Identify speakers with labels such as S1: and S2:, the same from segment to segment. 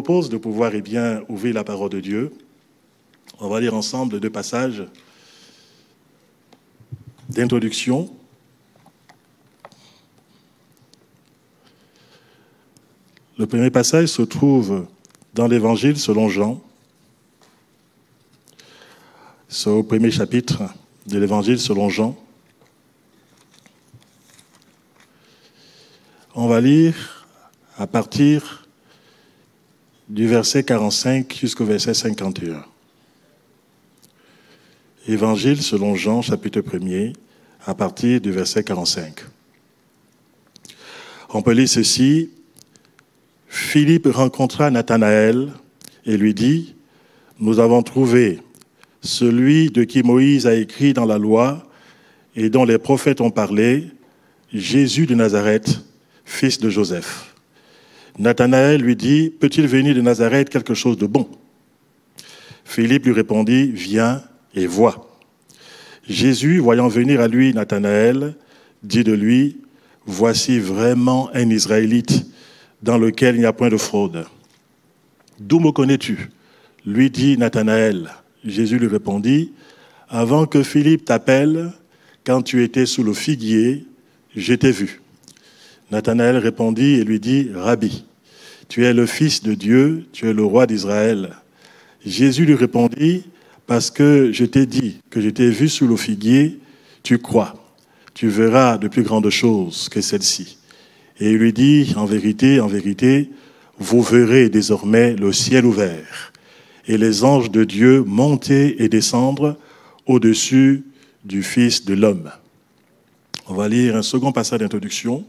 S1: propose de pouvoir ouvrir la parole de Dieu. On va lire ensemble deux passages d'introduction. Le premier passage se trouve dans l'Évangile selon Jean. C'est au premier chapitre de l'Évangile selon Jean. On va lire à partir du verset 45 jusqu'au verset 51. Évangile selon Jean, chapitre 1er, à partir du verset 45. On peut lire ceci. Philippe rencontra Nathanaël et lui dit, « Nous avons trouvé celui de qui Moïse a écrit dans la loi et dont les prophètes ont parlé, Jésus de Nazareth, fils de Joseph. » Nathanaël lui dit, « Peut-il venir de Nazareth quelque chose de bon ?» Philippe lui répondit, « Viens et vois. » Jésus, voyant venir à lui Nathanaël, dit de lui, « Voici vraiment un Israélite dans lequel il n'y a point de fraude. » « D'où me connais-tu » lui dit Nathanaël. Jésus lui répondit, « Avant que Philippe t'appelle, quand tu étais sous le figuier, je t'ai vu. » Nathanaël répondit et lui dit, « Rabbi, tu es le Fils de Dieu, tu es le roi d'Israël. » Jésus lui répondit, « Parce que je t'ai dit que je t'ai vu sous le figuier, tu crois. Tu verras de plus grandes choses que celles-ci. » Et il lui dit, en vérité, vous verrez désormais le ciel ouvert et les anges de Dieu monter et descendre au-dessus du Fils de l'homme. On va lire un second passage d'introduction.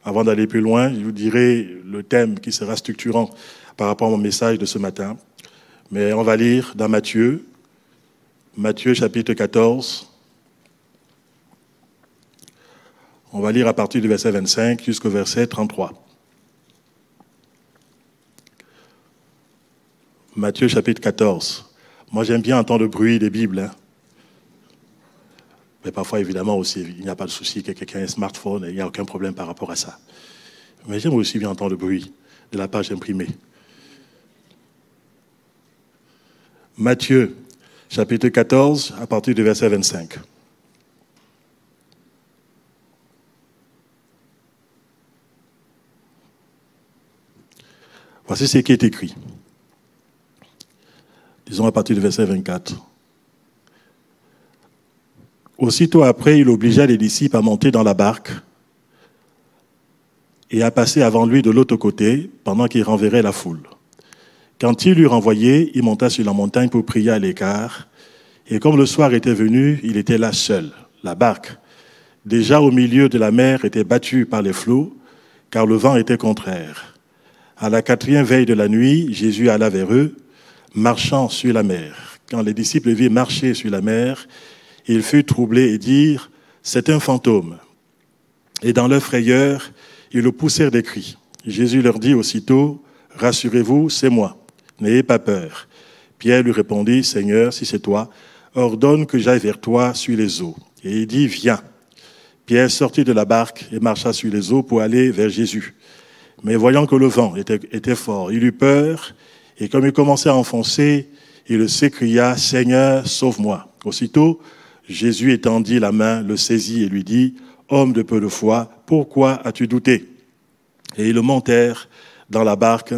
S1: Avant d'aller plus loin, je vous dirai le thème qui sera structurant par rapport à mon message de ce matin. Mais on va lire dans Matthieu chapitre 14. On va lire à partir du verset 25 jusqu'au verset 33. Matthieu chapitre 14. Moi, j'aime bien entendre le bruit des Bibles. Hein. Mais parfois, évidemment, aussi, il n'y a pas de souci que quelqu'un ait un smartphone, il n'y a aucun problème par rapport à ça. Mais j'aime aussi bien entendre le bruit de la page imprimée. Matthieu chapitre 14, à partir du verset 25. Voici ce qui est écrit. Disons à partir du verset 24. Aussitôt après, il obligea les disciples à monter dans la barque et à passer avant lui de l'autre côté pendant qu'il renverrait la foule. Quand il l'eut renvoyé, il monta sur la montagne pour prier à l'écart. Et comme le soir était venu, il était là seul. La barque, déjà au milieu de la mer, était battue par les flots, car le vent était contraire. À la 4e veille de la nuit, Jésus alla vers eux, marchant sur la mer. Quand les disciples le virent marcher sur la mer, ils furent troublés et dirent, « C'est un fantôme. » Et dans leur frayeur, ils le poussèrent des cris. Jésus leur dit aussitôt, « Rassurez-vous, c'est moi. N'ayez pas peur. » Pierre lui répondit, « Seigneur, si c'est toi, ordonne que j'aille vers toi sur les eaux. » Et il dit, « Viens. » Pierre sortit de la barque et marcha sur les eaux pour aller vers Jésus. Mais voyant que le vent était fort, il eut peur, et comme il commençait à enfoncer, il s'écria, « Seigneur, sauve-moi. » Aussitôt, Jésus étendit la main, le saisit et lui dit, « Homme de peu de foi, pourquoi as-tu douté ?» Et ils montèrent dans la barque,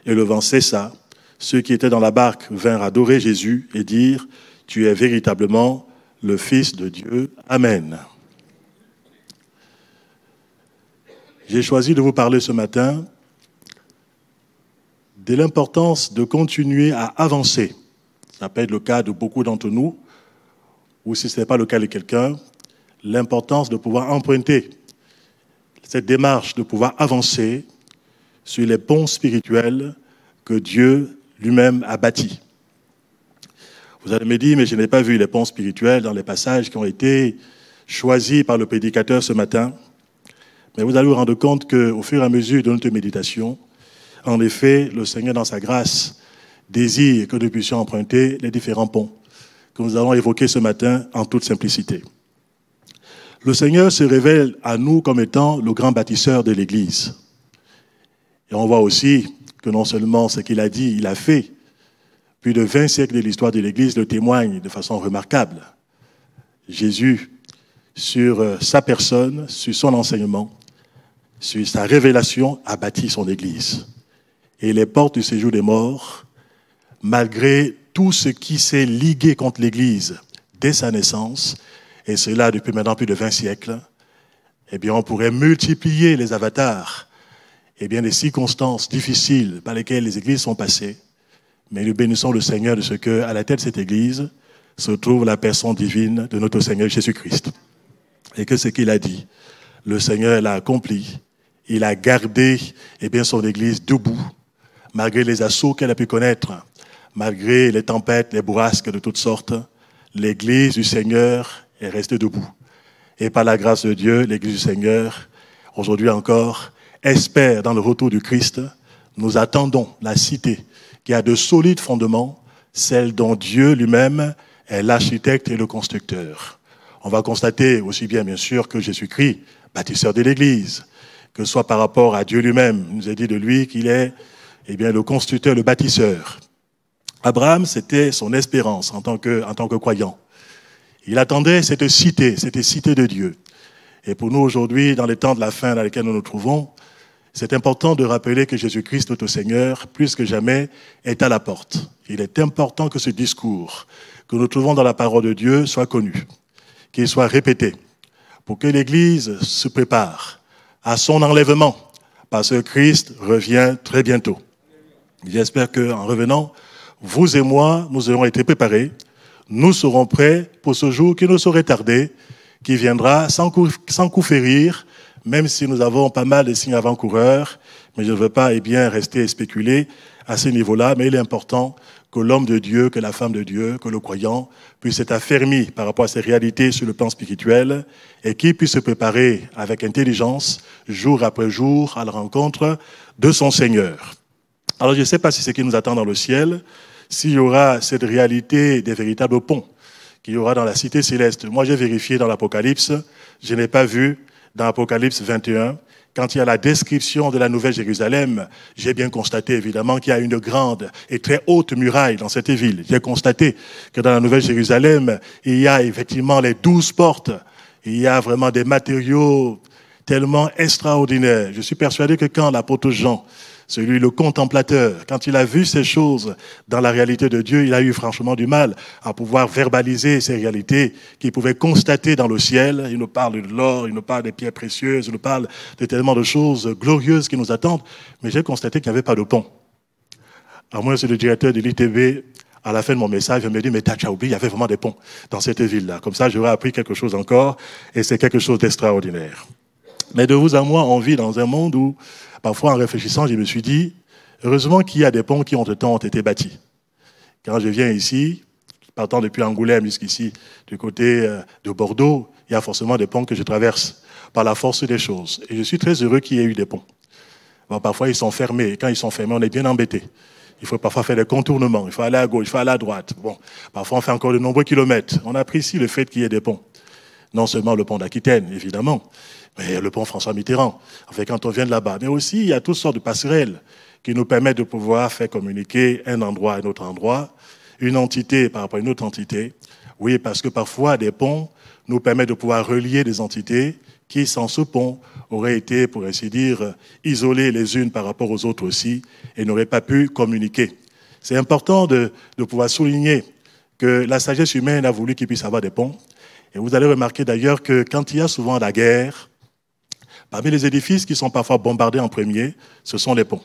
S1: et le vent cessa. Ceux qui étaient dans la barque vinrent adorer Jésus et dire, « Tu es véritablement le Fils de Dieu. Amen. » J'ai choisi de vous parler ce matin de l'importance de continuer à avancer. Ça peut être le cas de beaucoup d'entre nous, ou si ce n'est pas le cas de quelqu'un, l'importance de pouvoir emprunter cette démarche, de pouvoir avancer sur les ponts spirituels que Dieu lui-même a bâtis. Vous allez me dire, mais je n'ai pas vu les ponts spirituels dans les passages qui ont été choisis par le prédicateur ce matin. Mais vous allez vous rendre compte qu'au fur et à mesure de notre méditation, en effet, le Seigneur, dans sa grâce, désire que nous puissions emprunter les différents ponts que nous allons évoquer ce matin en toute simplicité. Le Seigneur se révèle à nous comme étant le grand bâtisseur de l'Église. Et on voit aussi que non seulement ce qu'il a dit, il a fait. Plus de 20 siècles de l'histoire de l'Église le témoignent de façon remarquable. Jésus, sur sa personne, sur son enseignement, sur sa révélation, a bâti son Église. Et les portes du séjour des morts, malgré tout ce qui s'est ligué contre l'Église dès sa naissance, et cela depuis maintenant plus de 20 siècles, eh bien on pourrait multiplier les avatars, eh bien les circonstances difficiles par lesquelles les églises sont passées. Mais nous bénissons le Seigneur de ce qu'à la tête de cette Église se trouve la personne divine de notre Seigneur Jésus-Christ. Et que ce qu'il a dit, le Seigneur l'a accompli. Il a gardé eh bien, son Église debout, malgré les assauts qu'elle a pu connaître, malgré les tempêtes, les bourrasques de toutes sortes. L'Église du Seigneur est restée debout. Et par la grâce de Dieu, l'Église du Seigneur, aujourd'hui encore, espère dans le retour du Christ. Nous attendons la cité qui a de solides fondements, celle dont Dieu lui-même est l'architecte et le constructeur. On va constater aussi bien sûr que Jésus-Christ, bâtisseur de l'Église, que ce soit par rapport à Dieu lui-même, il nous a dit de lui qu'il est eh bien, le constructeur, le bâtisseur. Abraham, c'était son espérance en tant que croyant. Il attendait cette cité de Dieu. Et pour nous aujourd'hui, dans les temps de la fin dans lesquels nous nous trouvons, c'est important de rappeler que Jésus-Christ, notre Seigneur, plus que jamais, est à la porte. Il est important que ce discours que nous trouvons dans la parole de Dieu soit connu, qu'il soit répété, pour que l'Église se prépare à son enlèvement, parce que Christ revient très bientôt. J'espère qu'en revenant, vous et moi, nous aurons été préparés, nous serons prêts pour ce jour qui ne saurait tarder, qui viendra sans coup férir, même si nous avons pas mal de signes avant-coureurs, mais je ne veux pas rester spéculer à ce niveau-là, mais il est important que l'homme de Dieu, que la femme de Dieu, que le croyant puisse être affermi par rapport à ces réalités sur le plan spirituel et qu'il puisse se préparer avec intelligence, jour après jour, à la rencontre de son Seigneur. Alors je ne sais pas si c'est ce qui nous attend dans le ciel, s'il y aura cette réalité des véritables ponts qu'il y aura dans la cité céleste. Moi j'ai vérifié dans l'Apocalypse, je n'ai pas vu dans Apocalypse 21, quand il y a la description de la Nouvelle Jérusalem, j'ai bien constaté évidemment qu'il y a une grande et très haute muraille dans cette ville. J'ai constaté que dans la Nouvelle Jérusalem, il y a effectivement les 12 portes. Il y a vraiment des matériaux tellement extraordinaires. Je suis persuadé que quand l'apôtre Jean, le contemplateur, quand il a vu ces choses dans la réalité de Dieu, il a eu franchement du mal à pouvoir verbaliser ces réalités qu'il pouvait constater dans le ciel. Il nous parle de l'or, il nous parle des pierres précieuses, il nous parle de tellement de choses glorieuses qui nous attendent. Mais j'ai constaté qu'il n'y avait pas de pont. À moins que le directeur de l'ITB, à la fin de mon message, me dit, mais t'as oublié, il y avait vraiment des ponts dans cette ville-là. Comme ça, j'aurais appris quelque chose encore, et c'est quelque chose d'extraordinaire. Mais de vous à moi, on vit dans un monde où, parfois en réfléchissant, je me suis dit, heureusement qu'il y a des ponts qui ont été bâtis. Quand je viens ici, partant depuis Angoulême jusqu'ici, du côté de Bordeaux, il y a forcément des ponts que je traverse par la force des choses. Et je suis très heureux qu'il y ait eu des ponts. Bon, parfois, ils sont fermés. Et quand ils sont fermés, on est bien embêtés. Il faut parfois faire des contournements. Il faut aller à gauche, il faut aller à droite. Bon, parfois, on fait encore de nombreux kilomètres. On apprécie le fait qu'il y ait des ponts. Non seulement le pont d'Aquitaine, évidemment, mais le pont François Mitterrand, enfin, quand on vient de là-bas. Mais aussi, il y a toutes sortes de passerelles qui nous permettent de pouvoir faire communiquer un endroit à un autre endroit, une entité par rapport à une autre entité. Oui, parce que parfois, des ponts nous permettent de pouvoir relier des entités qui, sans ce pont, auraient été, pour ainsi dire, isolées les unes par rapport aux autres aussi, et n'auraient pas pu communiquer. C'est important de pouvoir souligner que la sagesse humaine a voulu qu'il puisse avoir des ponts. Et vous allez remarquer d'ailleurs que quand il y a souvent la guerre, parmi les édifices qui sont parfois bombardés en premier, ce sont les ponts,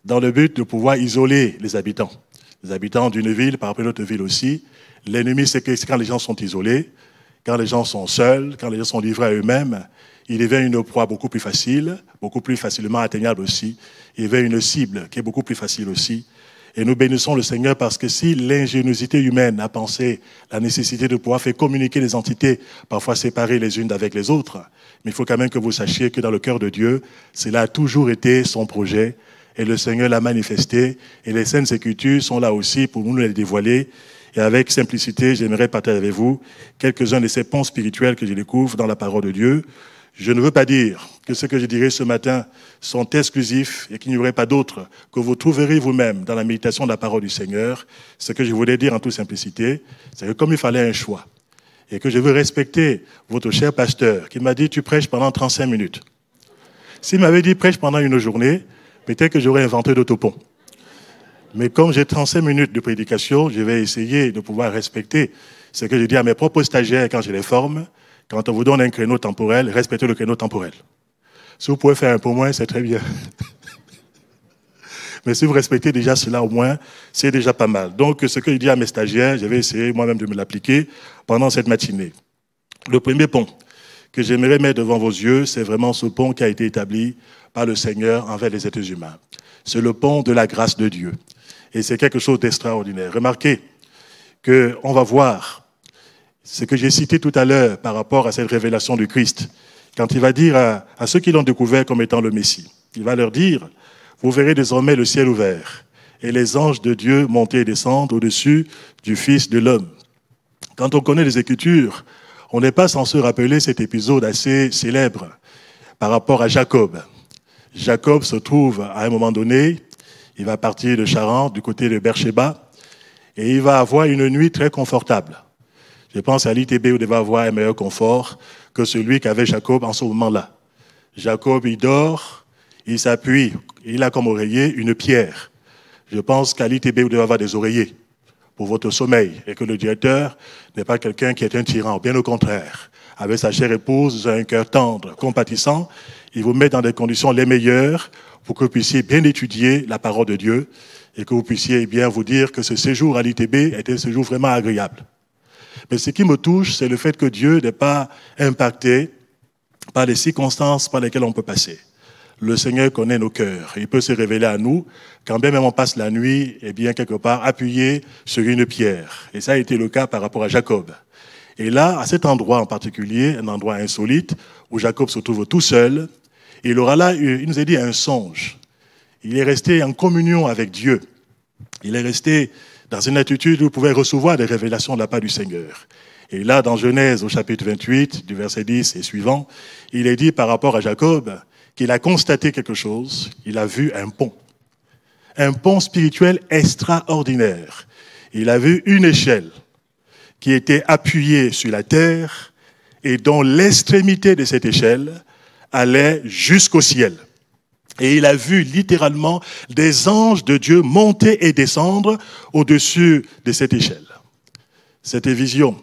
S1: dans le but de pouvoir isoler les habitants d'une ville par rapport à une autre ville aussi. L'ennemi, c'est que quand les gens sont isolés, quand les gens sont seuls, quand les gens sont livrés à eux-mêmes, il devient une proie beaucoup plus facile, beaucoup plus facilement atteignable aussi. Il devient une cible qui est beaucoup plus facile aussi. Et nous bénissons le Seigneur parce que si l'ingéniosité humaine a pensé la nécessité de pouvoir faire communiquer les entités, parfois séparées les unes avec les autres, mais il faut quand même que vous sachiez que dans le cœur de Dieu, cela a toujours été son projet et le Seigneur l'a manifesté et les Saintes Écritures sont là aussi pour nous les dévoiler. Et avec simplicité, j'aimerais partager avec vous quelques-uns de ces ponts spirituels que je découvre dans la parole de Dieu. Je ne veux pas dire que ce que je dirai ce matin sont exclusifs et qu'il n'y aurait pas d'autres, que vous trouverez vous-même dans la méditation de la parole du Seigneur. Ce que je voulais dire en toute simplicité, c'est que comme il fallait un choix, et que je veux respecter votre cher pasteur qui m'a dit « tu prêches pendant 35 minutes ». S'il m'avait dit « prêche pendant une journée », peut-être que j'aurais inventé d'autopont. Mais comme j'ai 35 minutes de prédication, je vais essayer de pouvoir respecter ce que je dis à mes propres stagiaires quand je les forme. Quand on vous donne un créneau temporel, respectez le créneau temporel. Si vous pouvez faire un peu moins, c'est très bien. Mais si vous respectez déjà cela au moins, c'est déjà pas mal. Donc, ce que je dis à mes stagiaires, je vais essayer moi-même de me l'appliquer pendant cette matinée. Le premier pont que j'aimerais mettre devant vos yeux, c'est vraiment ce pont qui a été établi par le Seigneur envers les êtres humains. C'est le pont de la grâce de Dieu. Et c'est quelque chose d'extraordinaire. Remarquez qu'on va voir ce que j'ai cité tout à l'heure par rapport à cette révélation du Christ. Quand il va dire à ceux qui l'ont découvert comme étant le Messie, il va leur dire, vous verrez désormais le ciel ouvert et les anges de Dieu monter et descendre au-dessus du Fils de l'homme. Quand on connaît les Écritures, on n'est pas censé rappeler cet épisode assez célèbre par rapport à Jacob. Jacob se trouve à un moment donné, il va partir de Charan, du côté de Beersheba, et il va avoir une nuit très confortable. Je pense à l'ITB où il va avoir un meilleur confort que celui qu'avait Jacob en ce moment-là. Jacob, il dort, il s'appuie, il a comme oreiller une pierre. Je pense qu'à l'ITB vous devez avoir des oreillers pour votre sommeil et que le directeur n'est pas quelqu'un qui est un tyran, bien au contraire. Avec sa chère épouse, un cœur tendre, compatissant, il vous met dans des conditions les meilleures pour que vous puissiez bien étudier la parole de Dieu et que vous puissiez bien vous dire que ce séjour à l'ITB était un séjour vraiment agréable. Mais ce qui me touche, c'est le fait que Dieu n'est pas impacté par les circonstances par lesquelles on peut passer. Le Seigneur connaît nos cœurs. Il peut se révéler à nous quand bien même on passe la nuit, et bien quelque part appuyé sur une pierre. Et ça a été le cas par rapport à Jacob. Et là, à cet endroit en particulier, un endroit insolite, où Jacob se trouve tout seul, il aura là, il nous a dit un songe. Il est resté en communion avec Dieu. Il est resté dans une attitude où il pouvait recevoir des révélations de la part du Seigneur. Et là, dans Genèse, au chapitre 28, du verset 10 et suivant, il est dit par rapport à Jacob qu'il a constaté quelque chose, il a vu un pont spirituel extraordinaire. Il a vu une échelle qui était appuyée sur la terre et dont l'extrémité de cette échelle allait jusqu'au ciel. Et il a vu littéralement des anges de Dieu monter et descendre au-dessus de cette échelle. Cette vision,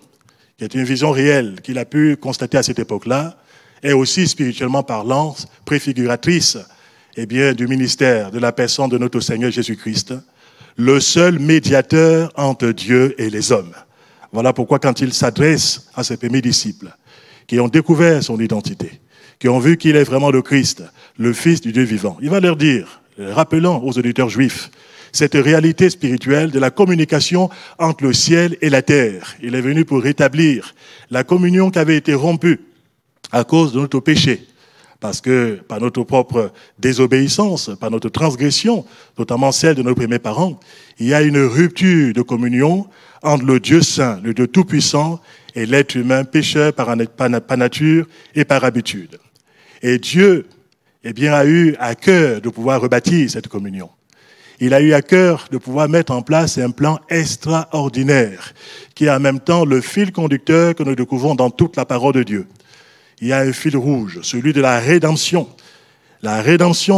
S1: qui est une vision réelle qu'il a pu constater à cette époque-là, est aussi spirituellement parlant, préfiguratrice du ministère de la personne de notre Seigneur Jésus-Christ, le seul médiateur entre Dieu et les hommes. Voilà pourquoi quand il s'adresse à ses premiers disciples, qui ont découvert son identité, qui ont vu qu'il est vraiment le Christ, le Fils du Dieu vivant, il va leur dire, rappelant aux auditeurs juifs, cette réalité spirituelle de la communication entre le ciel et la terre. Il est venu pour rétablir la communion qui avait été rompue à cause de notre péché. Parce que par notre propre désobéissance, par notre transgression, notamment celle de nos premiers parents, il y a une rupture de communion entre le Dieu saint, le Dieu tout-puissant, et l'être humain pécheur par nature et par habitude. Et Dieu a eu à cœur de pouvoir rebâtir cette communion. Il a eu à cœur de pouvoir mettre en place un plan extraordinaire qui est en même temps le fil conducteur que nous découvrons dans toute la parole de Dieu. Il y a un fil rouge, celui de la rédemption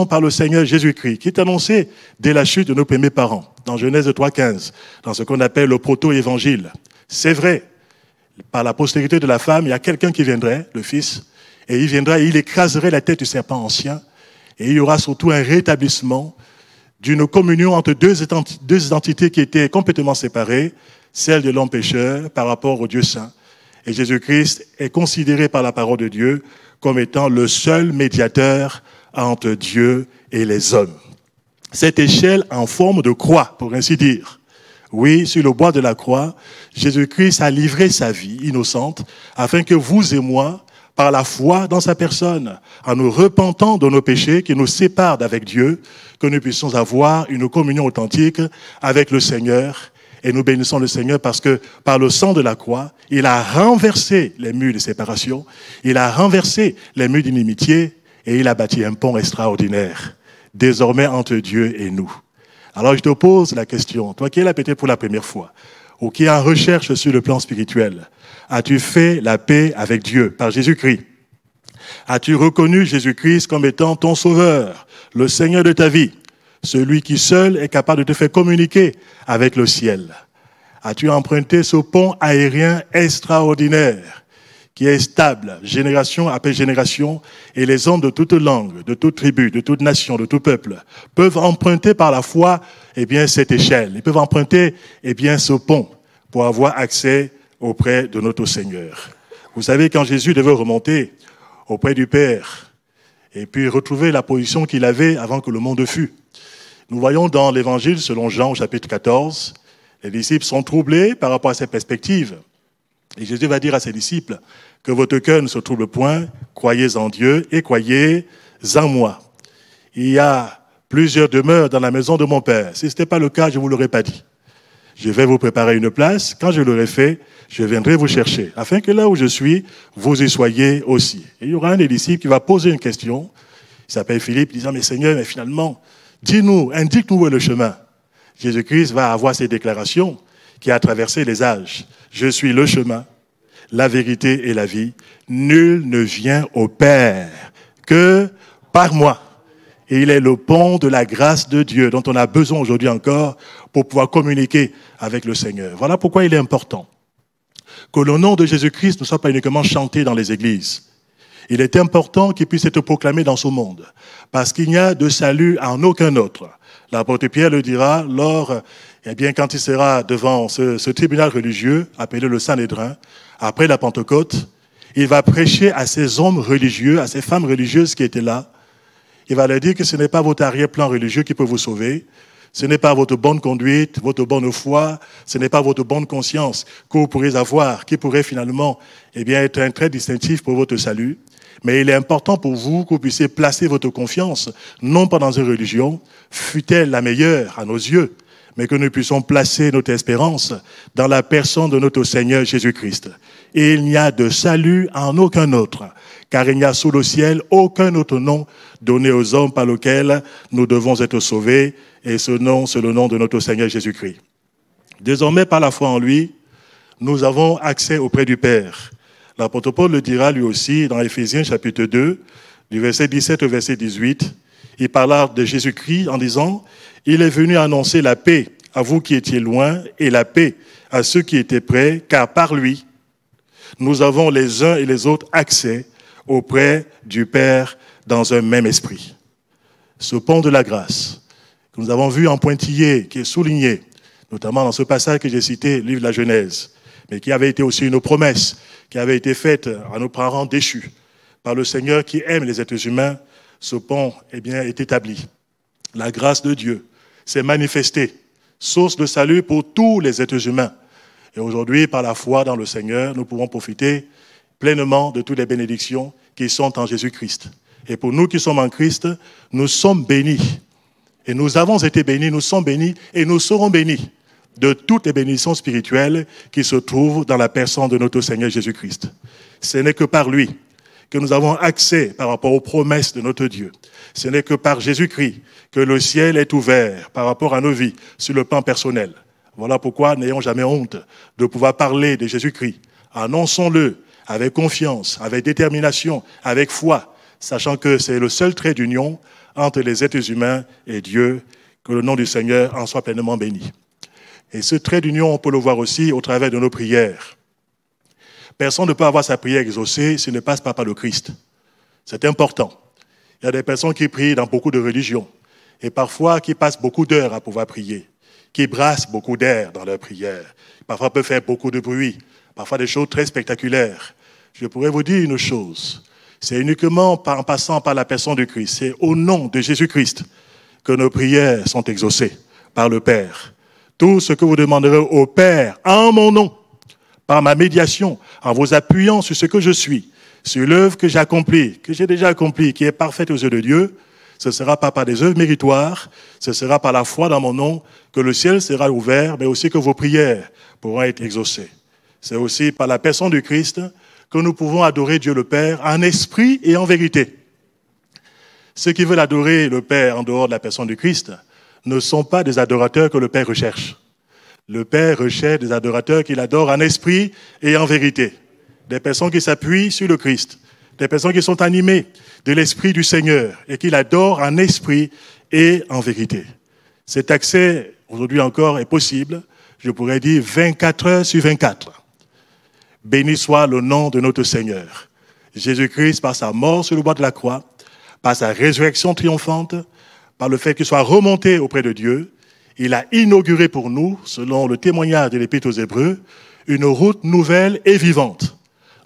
S1: par le Seigneur Jésus-Christ, qui est annoncé dès la chute de nos premiers parents, dans Genèse 3,15, dans ce qu'on appelle le proto-évangile. C'est vrai, par la postérité de la femme, il y a quelqu'un qui viendrait, le Fils, et il viendra et il écraserait la tête du serpent ancien, et il y aura surtout un rétablissement d'une communion entre deux identités qui étaient complètement séparées, celle de l'homme pécheur par rapport au Dieu saint. Et Jésus-Christ est considéré par la parole de Dieu comme étant le seul médiateur entre Dieu et les hommes. Cette échelle en forme de croix, pour ainsi dire. Oui, sur le bois de la croix, Jésus-Christ a livré sa vie innocente afin que vous et moi, par la foi dans sa personne, en nous repentant de nos péchés qui nous séparent d'avec Dieu, que nous puissions avoir une communion authentique avec le Seigneur Et nous bénissons le Seigneur parce que par le sang de la croix, il a renversé les murs de séparation, il a renversé les murs d'inimitié et il a bâti un pont extraordinaire, désormais entre Dieu et nous. Alors je te pose la question, toi qui es là peut-être pour la première fois, ou qui est en recherche sur le plan spirituel, as-tu fait la paix avec Dieu par Jésus-Christ? As-tu reconnu Jésus-Christ comme étant ton sauveur, le Seigneur de ta vie, celui qui seul est capable de te faire communiquer avec le ciel? As-tu emprunté ce pont aérien extraordinaire qui est stable, génération après génération, et les hommes de toute langue, de toute tribu, de toute nation, de tout peuple, peuvent emprunter par la foi, cette échelle. Ils peuvent emprunter, ce pont pour avoir accès auprès de notre Seigneur. Vous savez, quand Jésus devait remonter auprès du Père, et puis retrouver la position qu'il avait avant que le monde fût, nous voyons dans l'Évangile, selon Jean, au chapitre 14, les disciples sont troublés par rapport à ces perspectives. Et Jésus va dire à ses disciples que votre cœur ne se trouble point, croyez en Dieu et croyez en moi. Il y a plusieurs demeures dans la maison de mon Père. Si ce n'était pas le cas, je ne vous l'aurais pas dit. Je vais vous préparer une place. Quand je l'aurai fait, je viendrai vous chercher, afin que là où je suis, vous y soyez aussi. Et il y aura un des disciples qui va poser une question. Il s'appelle Philippe, disant, mais Seigneur, mais finalement, dis-nous, indique-nous où est le chemin. Jésus-Christ va avoir ces déclarations qui a traversé les âges. Je suis le chemin, la vérité et la vie. Nul ne vient au Père que par moi. Et il est le pont de la grâce de Dieu dont on a besoin aujourd'hui encore pour pouvoir communiquer avec le Seigneur. Voilà pourquoi il est important que le nom de Jésus-Christ ne soit pas uniquement chanté dans les églises. Il est important qu'il puisse être proclamé dans ce monde, parce qu'il n'y a de salut en aucun autre. L'apôtre Pierre le dira quand il sera devant ce tribunal religieux, appelé le Sanhédrin, après la Pentecôte, il va prêcher à ces hommes religieux, à ces femmes religieuses qui étaient là. Il va leur dire que ce n'est pas votre arrière-plan religieux qui peut vous sauver, ce n'est pas votre bonne conduite, votre bonne foi, ce n'est pas votre bonne conscience que vous pourrez avoir, qui pourrait finalement être un trait distinctif pour votre salut. Mais il est important pour vous que vous puissiez placer votre confiance, non pas dans une religion, fût-elle la meilleure à nos yeux, mais que nous puissions placer notre espérance dans la personne de notre Seigneur Jésus-Christ. Et il n'y a de salut en aucun autre, car il n'y a sous le ciel aucun autre nom donné aux hommes par lequel nous devons être sauvés, et ce nom, c'est le nom de notre Seigneur Jésus-Christ. Désormais, par la foi en lui, nous avons accès auprès du Père. L'apôtre Paul le dira lui aussi dans Éphésiens chapitre 2, du verset 17 au verset 18. Il parla de Jésus-Christ en disant « Il est venu annoncer la paix à vous qui étiez loin et la paix à ceux qui étaient près, car par lui, nous avons les uns et les autres accès auprès du Père dans un même esprit. » Ce pont de la grâce que nous avons vu en pointillé, qui est souligné, notamment dans ce passage que j'ai cité, le livre de la Genèse, mais qui avait été aussi une promesse qui avait été faite à nos parents déchus par le Seigneur qui aime les êtres humains, ce pont est établi. La grâce de Dieu s'est manifestée, source de salut pour tous les êtres humains. Et aujourd'hui, par la foi dans le Seigneur, nous pouvons profiter pleinement de toutes les bénédictions qui sont en Jésus-Christ. Et pour nous qui sommes en Christ, nous sommes bénis. Et nous avons été bénis, nous sommes bénis et nous serons bénis de toutes les bénédictions spirituelles qui se trouvent dans la personne de notre Seigneur Jésus-Christ. Ce n'est que par lui que nous avons accès par rapport aux promesses de notre Dieu. Ce n'est que par Jésus-Christ que le ciel est ouvert par rapport à nos vies sur le plan personnel. Voilà pourquoi n'ayons jamais honte de pouvoir parler de Jésus-Christ. Annonçons-le avec confiance, avec détermination, avec foi, sachant que c'est le seul trait d'union entre les êtres humains et Dieu, que le nom du Seigneur en soit pleinement béni. Et ce trait d'union, on peut le voir aussi au travers de nos prières. Personne ne peut avoir sa prière exaucée s'il ne passe pas par le Christ. C'est important. Il y a des personnes qui prient dans beaucoup de religions et parfois qui passent beaucoup d'heures à pouvoir prier, qui brassent beaucoup d'air dans leur prière. Parfois peuvent faire beaucoup de bruit, parfois des choses très spectaculaires. Je pourrais vous dire une chose, c'est uniquement en passant par la personne du Christ, c'est au nom de Jésus-Christ que nos prières sont exaucées par le Père. Tout ce que vous demanderez au Père en mon nom, par ma médiation, en vous appuyant sur ce que je suis, sur l'œuvre que j'ai accomplie, que j'ai déjà accomplie, qui est parfaite aux yeux de Dieu, Ce ne sera pas par des œuvres méritoires, ce sera par la foi dans mon nom que le ciel sera ouvert, mais aussi que vos prières pourront être exaucées. C'est aussi par la personne du Christ que nous pouvons adorer Dieu le Père en esprit et en vérité. Ceux qui veulent adorer le Père en dehors de la personne du Christ ne sont pas des adorateurs que le Père recherche. Le Père recherche des adorateurs qu'il adore en esprit et en vérité. Des personnes qui s'appuient sur le Christ. Des personnes qui sont animées de l'Esprit du Seigneur et qui l'adorent en esprit et en vérité. Cet accès, aujourd'hui encore, est possible. Je pourrais dire 24 heures sur 24. Béni soit le nom de notre Seigneur. Jésus-Christ, par sa mort sur le bois de la croix, par sa résurrection triomphante, par le fait qu'il soit remonté auprès de Dieu, il a inauguré pour nous, selon le témoignage de l'Épître aux Hébreux, une route nouvelle et vivante.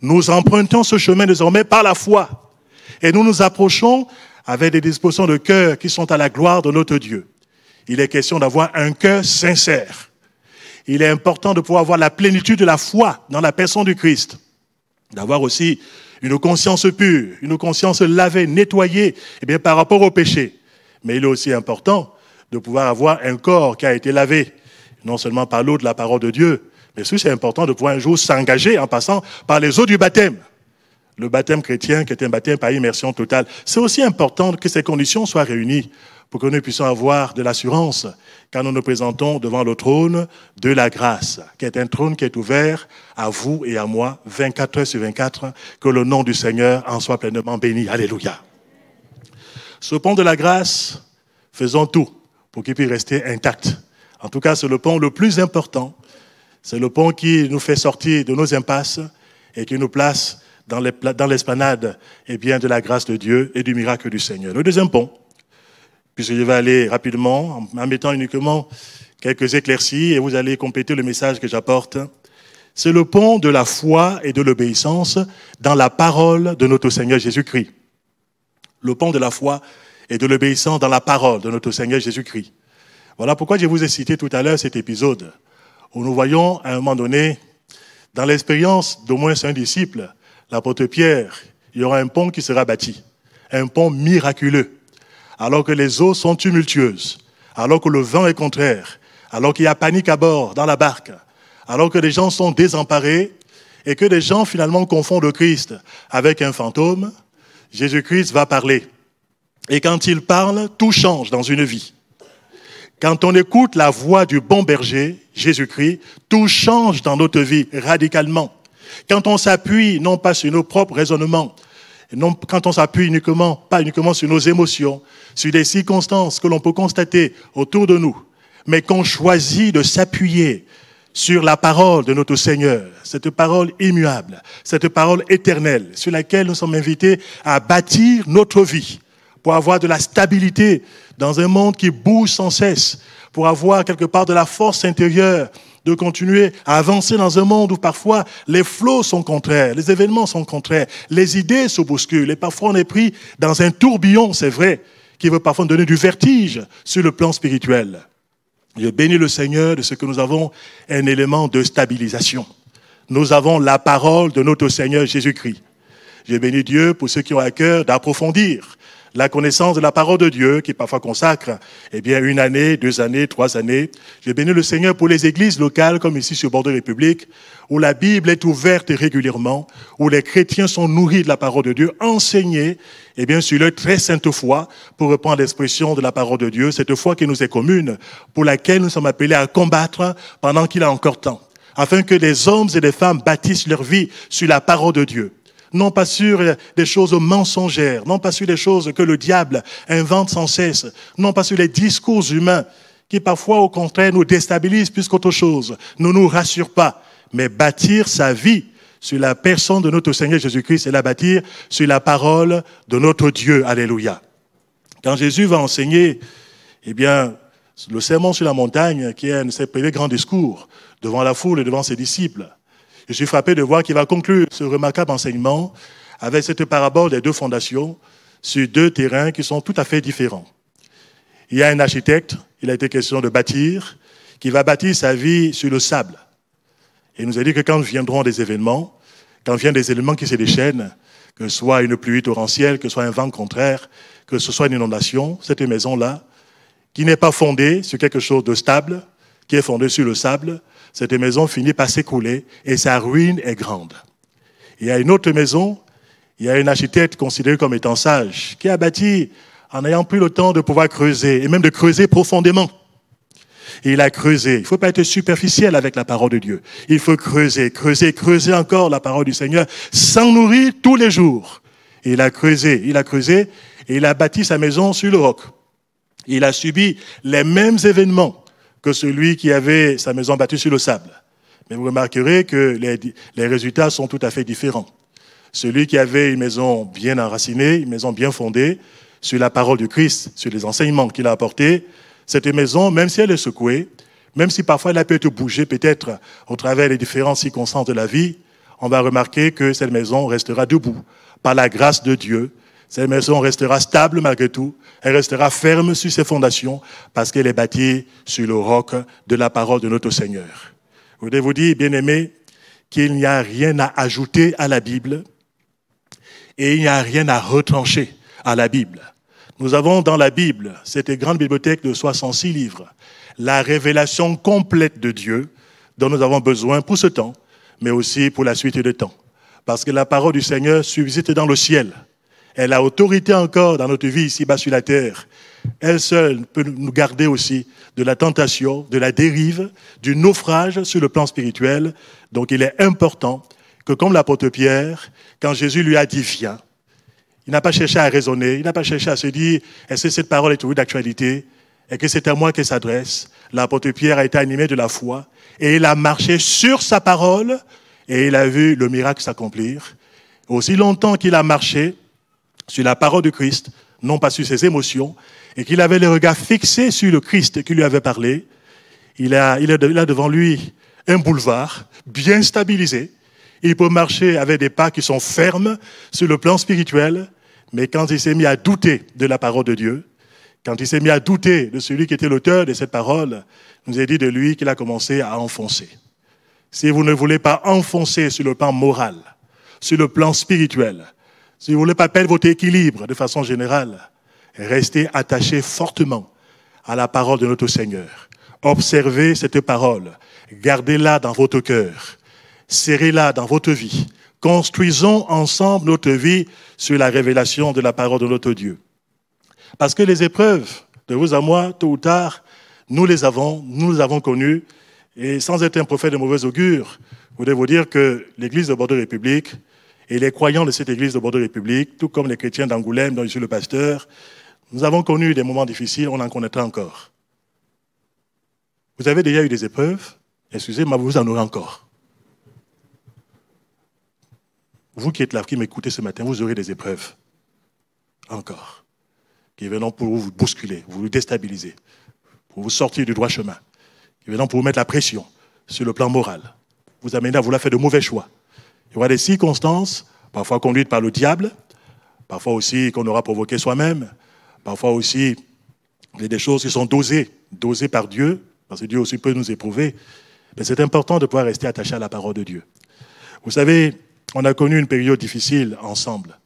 S1: Nous empruntons ce chemin désormais par la foi. Et nous nous approchons avec des dispositions de cœur qui sont à la gloire de notre Dieu. Il est question d'avoir un cœur sincère. Il est important de pouvoir avoir la plénitude de la foi dans la personne du Christ. D'avoir aussi une conscience pure, une conscience lavée, nettoyée, par rapport au péché. Mais il est aussi important de pouvoir avoir un corps qui a été lavé, non seulement par l'eau de la parole de Dieu, mais aussi c'est important de pouvoir un jour s'engager en passant par les eaux du baptême. Le baptême chrétien qui est un baptême par immersion totale. C'est aussi important que ces conditions soient réunies pour que nous puissions avoir de l'assurance quand nous nous présentons devant le trône de la grâce, qui est un trône qui est ouvert à vous et à moi, 24 heures sur 24, que le nom du Seigneur en soit pleinement béni. Alléluia. Ce pont de la grâce, faisons tout pour qu'il puisse rester intact. En tout cas, c'est le pont le plus important. C'est le pont qui nous fait sortir de nos impasses et qui nous place dans l'esplanade de la grâce de Dieu et du miracle du Seigneur. Le deuxième pont, puisque je vais aller rapidement en mettant uniquement quelques éclaircies et vous allez compléter le message que j'apporte, c'est le pont de la foi et de l'obéissance dans la parole de notre Seigneur Jésus-Christ. Le pont de la foi et de l'obéissance dans la parole de notre Seigneur Jésus-Christ. Voilà pourquoi je vous ai cité tout à l'heure cet épisode où nous voyons à un moment donné, dans l'expérience d'au moins un disciple, l'apôtre Pierre, il y aura un pont qui sera bâti, un pont miraculeux, alors que les eaux sont tumultueuses, alors que le vent est contraire, alors qu'il y a panique à bord dans la barque, alors que les gens sont désemparés et que les gens finalement confondent le Christ avec un fantôme, Jésus-Christ va parler. Et quand il parle, tout change dans une vie. Quand on écoute la voix du bon berger, Jésus-Christ, tout change dans notre vie radicalement. Quand on s'appuie non pas sur nos propres raisonnements, quand on s'appuie pas uniquement sur nos émotions, sur des circonstances que l'on peut constater autour de nous, mais qu'on choisit de s'appuyer sur la parole de notre Seigneur, cette parole immuable, cette parole éternelle, sur laquelle nous sommes invités à bâtir notre vie, pour avoir de la stabilité dans un monde qui bouge sans cesse, pour avoir quelque part de la force intérieure, de continuer à avancer dans un monde où parfois les flots sont contraires, les événements sont contraires, les idées se bousculent, et parfois on est pris dans un tourbillon, c'est vrai, qui veut parfois nous donner du vertige sur le plan spirituel. Je bénis le Seigneur de ce que nous avons un élément de stabilisation. Nous avons la parole de notre Seigneur Jésus-Christ. Je bénis Dieu pour ceux qui ont à cœur d'approfondir la connaissance de la parole de Dieu, qui parfois consacre, 1 année, 2 années, 3 années. Je bénis le Seigneur pour les églises locales, comme ici sur Bordeaux République, où la Bible est ouverte régulièrement, où les chrétiens sont nourris de la parole de Dieu, enseignés, sur leur très sainte foi, pour reprendre l'expression de la parole de Dieu, cette foi qui nous est commune, pour laquelle nous sommes appelés à combattre pendant qu'il a encore temps, afin que des hommes et des femmes bâtissent leur vie sur la parole de Dieu. Non pas sur des choses mensongères, non pas sur des choses que le diable invente sans cesse, non pas sur les discours humains qui parfois au contraire nous déstabilisent plus qu'autre chose, ne nous rassurent pas, mais bâtir sa vie sur la personne de notre Seigneur Jésus-Christ et la bâtir sur la parole de notre Dieu. Alléluia. Quand Jésus va enseigner, le sermon sur la montagne, qui est un de ses premiers grands discours, devant la foule et devant ses disciples, je suis frappé de voir qu'il va conclure ce remarquable enseignement avec cette parabole des 2 fondations sur 2 terrains qui sont tout à fait différents. Il y a un architecte, il a été question de bâtir, qui va bâtir sa vie sur le sable. Et il nous a dit que quand viendront des événements, quand viennent des éléments qui se déchaînent, que ce soit une pluie torrentielle, que ce soit un vent contraire, que ce soit une inondation, cette maison-là, qui n'est pas fondée sur quelque chose de stable, qui est fondée sur le sable, cette maison finit par s'écrouler et sa ruine est grande. Il y a une autre maison, il y a un architecte considéré comme étant sage, qui a bâti en ayant pris le temps de pouvoir creuser, et même de creuser profondément. Et il a creusé. Il ne faut pas être superficiel avec la parole de Dieu. Il faut creuser, creuser, creuser encore la parole du Seigneur, s'en nourrir tous les jours. Et il a creusé, et il a bâti sa maison sur le roc. Il a subi les mêmes événements que celui qui avait sa maison bâtie sur le sable. Mais vous remarquerez que les résultats sont tout à fait différents. Celui qui avait une maison bien enracinée, une maison bien fondée, sur la parole du Christ, sur les enseignements qu'il a apportés, cette maison, même si elle est secouée, même si parfois elle a pu être bougée peut-être au travers des différentes circonstances de la vie, on va remarquer que cette maison restera debout par la grâce de Dieu. Cette maison restera stable malgré tout. Elle restera ferme sur ses fondations parce qu'elle est bâtie sur le roc de la parole de notre Seigneur. Je voudrais vous dire, bien-aimés, qu'il n'y a rien à ajouter à la Bible et il n'y a rien à retrancher à la Bible. Nous avons dans la Bible, cette grande bibliothèque de 66 livres, la révélation complète de Dieu dont nous avons besoin pour ce temps, mais aussi pour la suite des temps. Parce que la parole du Seigneur subsiste dans le ciel. Elle a autorité encore dans notre vie ici-bas sur la terre. Elle seule peut nous garder aussi de la tentation, de la dérive, du naufrage sur le plan spirituel. Donc il est important que comme l'apôtre Pierre, quand Jésus lui a dit « viens », il n'a pas cherché à raisonner, il n'a pas cherché à se dire « est-ce que cette parole est toujours d'actualité ?» et que c'est à moi qu'elle s'adresse. L'apôtre Pierre a été animé de la foi et il a marché sur sa parole et il a vu le miracle s'accomplir. Aussi longtemps qu'il a marché sur la parole de Christ, non pas sur ses émotions, et qu'il avait les regards fixés sur le Christ qui lui avait parlé, il a devant lui un boulevard bien stabilisé. Il peut marcher avec des pas qui sont fermes sur le plan spirituel, mais quand il s'est mis à douter de la parole de Dieu, quand il s'est mis à douter de celui qui était l'auteur de cette parole, il nous a dit de lui qu'il a commencé à enfoncer. Si vous ne voulez pas enfoncer sur le plan moral, sur le plan spirituel, si vous voulez pas perdre votre équilibre de façon générale, restez attachés fortement à la parole de notre Seigneur. Observez cette parole, gardez-la dans votre cœur, serrez-la dans votre vie. Construisons ensemble notre vie sur la révélation de la parole de notre Dieu. Parce que les épreuves, de vous à moi, tôt ou tard, nous les avons connues. Et sans être un prophète de mauvais augure, je voudrais vous dire que l'église de Bordeaux-République et les croyants de cette église de Bordeaux-République, tout comme les chrétiens d'Angoulême, dont je suis le pasteur, nous avons connu des moments difficiles, on en connaîtra encore. Vous avez déjà eu des épreuves, excusez-moi, vous en aurez encore. Vous qui êtes là, qui m'écoutez ce matin, vous aurez des épreuves. Encore. Qui viendront pour vous bousculer, vous déstabiliser, pour vous sortir du droit chemin. Qui viendront pour vous mettre la pression sur le plan moral. Vous amener à vouloir faire de mauvais choix. Il y aura des circonstances, parfois conduites par le diable, parfois aussi qu'on aura provoqué soi-même, parfois aussi il y a des choses qui sont dosées par Dieu, parce que Dieu aussi peut nous éprouver. Mais c'est important de pouvoir rester attaché à la parole de Dieu. Vous savez, on a connu une période difficile ensemble,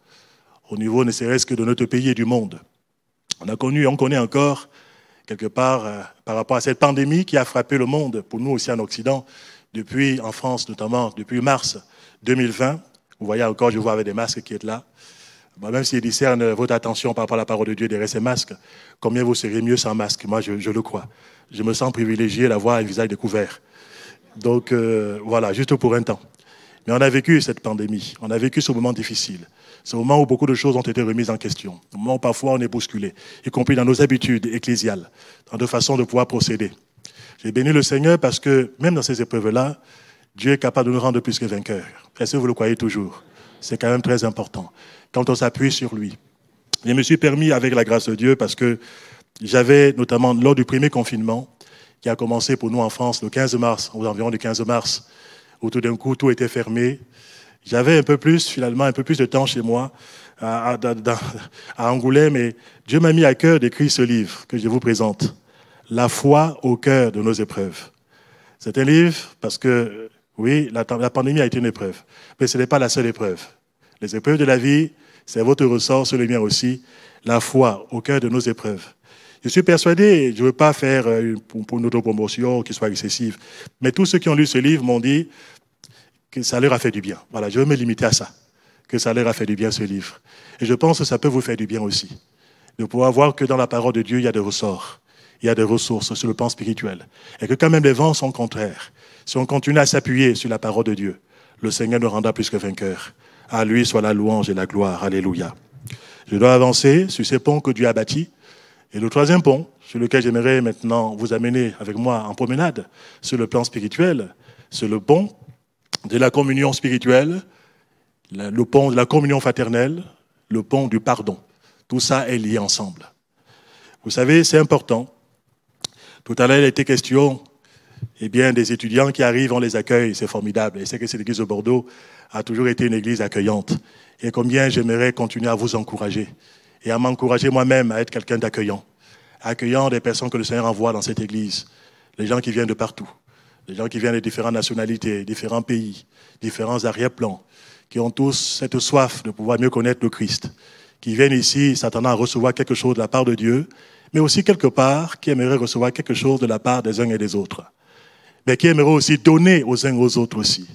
S1: au niveau ne serait-ce que de notre pays et du monde. On connaît encore, quelque part, par rapport à cette pandémie qui a frappé le monde, pour nous aussi en Occident, depuis, en France notamment, depuis mars 2020. Vous voyez encore, je vois avec des masques qui est là. Bon, même s'il discerne votre attention par rapport à la parole de Dieu derrière ces masques, combien vous serez mieux sans masque? Moi, je le crois. Je me sens privilégié d'avoir un visage découvert. Donc, voilà, juste pour un temps. Mais on a vécu cette pandémie, on a vécu ce moment difficile, ce moment où beaucoup de choses ont été remises en question, ce moment où parfois on est bousculé, y compris dans nos habitudes ecclésiales, dans nos façons de pouvoir procéder. J'ai béni le Seigneur parce que même dans ces épreuves-là, Dieu est capable de nous rendre plus que vainqueurs. Est-ce que vous le croyez toujours? C'est quand même très important. Quand on s'appuie sur lui. Je me suis permis avec la grâce de Dieu parce que j'avais notamment lors du premier confinement qui a commencé pour nous en France le 15 mars, aux environs du 15 mars, où tout d'un coup tout était fermé. J'avais un peu plus de temps chez moi à Angoulême et Dieu m'a mis à cœur d'écrire ce livre que je vous présente. La foi au cœur de nos épreuves. C'est un livre parce que, oui, la pandémie a été une épreuve, mais ce n'est pas la seule épreuve. Les épreuves de la vie C'est votre ressort, c'est le mien aussi, la foi au cœur de nos épreuves. Je suis persuadé, je ne veux pas faire une autopromotion qui soit excessive, mais tous ceux qui ont lu ce livre m'ont dit que ça leur a fait du bien. Voilà, je veux me limiter à ça, que ça leur a fait du bien ce livre. Et je pense que ça peut vous faire du bien aussi, de pouvoir voir que dans la parole de Dieu, il y a des ressorts, il y a des ressources sur le plan spirituel. Et que quand même les vents sont contraires, si on continue à s'appuyer sur la parole de Dieu, le Seigneur nous rendra plus que vainqueurs. À lui soit la louange et la gloire. Alléluia. Je dois avancer sur ces ponts que Dieu a bâtis. Et le troisième pont, sur lequel j'aimerais maintenant vous amener avec moi en promenade, sur le plan spirituel, c'est le pont de la communion spirituelle, le pont de la communion fraternelle, le pont du pardon. Tout ça est lié ensemble. Vous savez, c'est important. Tout à l'heure, il a été question des étudiants qui arrivent, on les accueille, c'est formidable. Et c'est que cette église de Bordeaux a toujours été une église accueillante. Et combien j'aimerais continuer à vous encourager et à m'encourager moi-même à être quelqu'un d'accueillant. Accueillant des personnes que le Seigneur envoie dans cette église. Les gens qui viennent de partout. Les gens qui viennent de différentes nationalités, différents pays, différents arrière-plans, qui ont tous cette soif de pouvoir mieux connaître le Christ, qui viennent ici s'attendant à recevoir quelque chose de la part de Dieu, mais aussi quelque part qui aimeraient recevoir quelque chose de la part des uns et des autres, mais qui aimeraient aussi donner aux uns et aux autres aussi.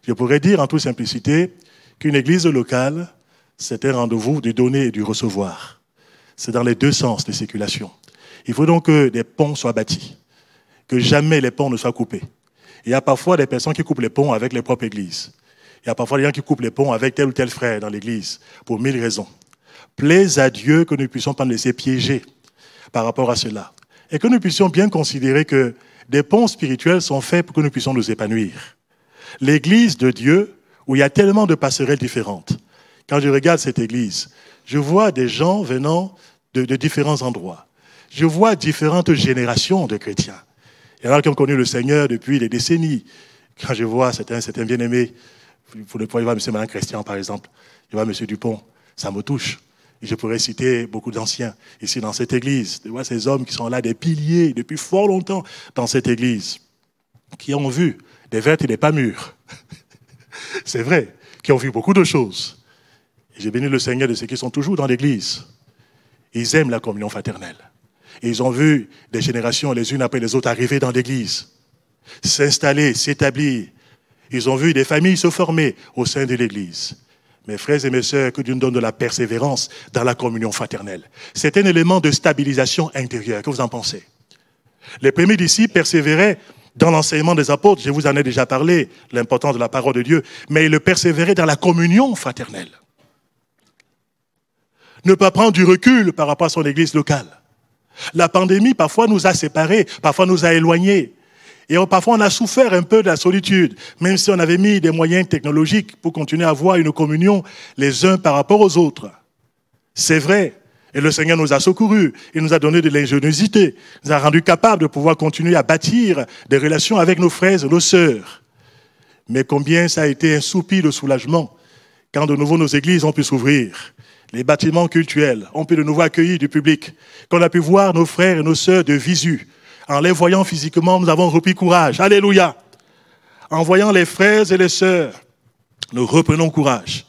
S1: Je pourrais dire en toute simplicité qu'une église locale, c'est un rendez-vous du donner et du recevoir. C'est dans les deux sens de circulation. Il faut donc que des ponts soient bâtis, que jamais les ponts ne soient coupés. Il y a parfois des personnes qui coupent les ponts avec les propres églises. Il y a parfois des gens qui coupent les ponts avec tel ou tel frère dans l'église, pour 1000 raisons. Plaise à Dieu que nous ne puissions pas nous laisser piéger par rapport à cela. Et que nous puissions bien considérer que des ponts spirituels sont faits pour que nous puissions nous épanouir. L'église de Dieu, où il y a tellement de passerelles différentes. Quand je regarde cette église, je vois des gens venant de différents endroits. Je vois différentes générations de chrétiens. Il y en a qui ont connu le Seigneur depuis des décennies. Quand je vois certains bien-aimés, pour le point, je vois M. Malin Christian, par exemple, je vois M. Dupont, ça me touche. Et je pourrais citer beaucoup d'anciens ici dans cette église. Je vois ces hommes qui sont là, des piliers, depuis fort longtemps dans cette église, qui ont vu des vertes et des pas mûres. C'est vrai, qui ont vu beaucoup de choses. Et j'ai béni le Seigneur de ceux qui sont toujours dans l'église. Ils aiment la communion fraternelle. Et ils ont vu des générations les unes après les autres arriver dans l'église, s'installer, s'établir. Ils ont vu des familles se former au sein de l'église. Mes frères et mes sœurs, que Dieu nous donne de la persévérance dans la communion fraternelle. C'est un élément de stabilisation intérieure. Que vous en pensez? Les premiers disciples persévéraient dans l'enseignement des apôtres. Je vous en ai déjà parlé, l'importance de la parole de Dieu. Mais ils le persévéraient dans la communion fraternelle. Ne pas prendre du recul par rapport à son église locale. La pandémie, parfois, nous a séparés, parfois nous a éloignés. Et parfois, on a souffert un peu de la solitude, même si on avait mis des moyens technologiques pour continuer à avoir une communion les uns par rapport aux autres. C'est vrai. Et le Seigneur nous a secourus. Il nous a donné de l'ingéniosité. Il nous a rendus capables de pouvoir continuer à bâtir des relations avec nos frères et nos sœurs. Mais combien ça a été un soupir de soulagement quand de nouveau nos églises ont pu s'ouvrir. Les bâtiments cultuels ont pu de nouveau accueillir du public. Qu'on a pu voir nos frères et nos sœurs de visu. En les voyant physiquement, nous avons repris courage. Alléluia. En voyant les frères et les sœurs, nous reprenons courage.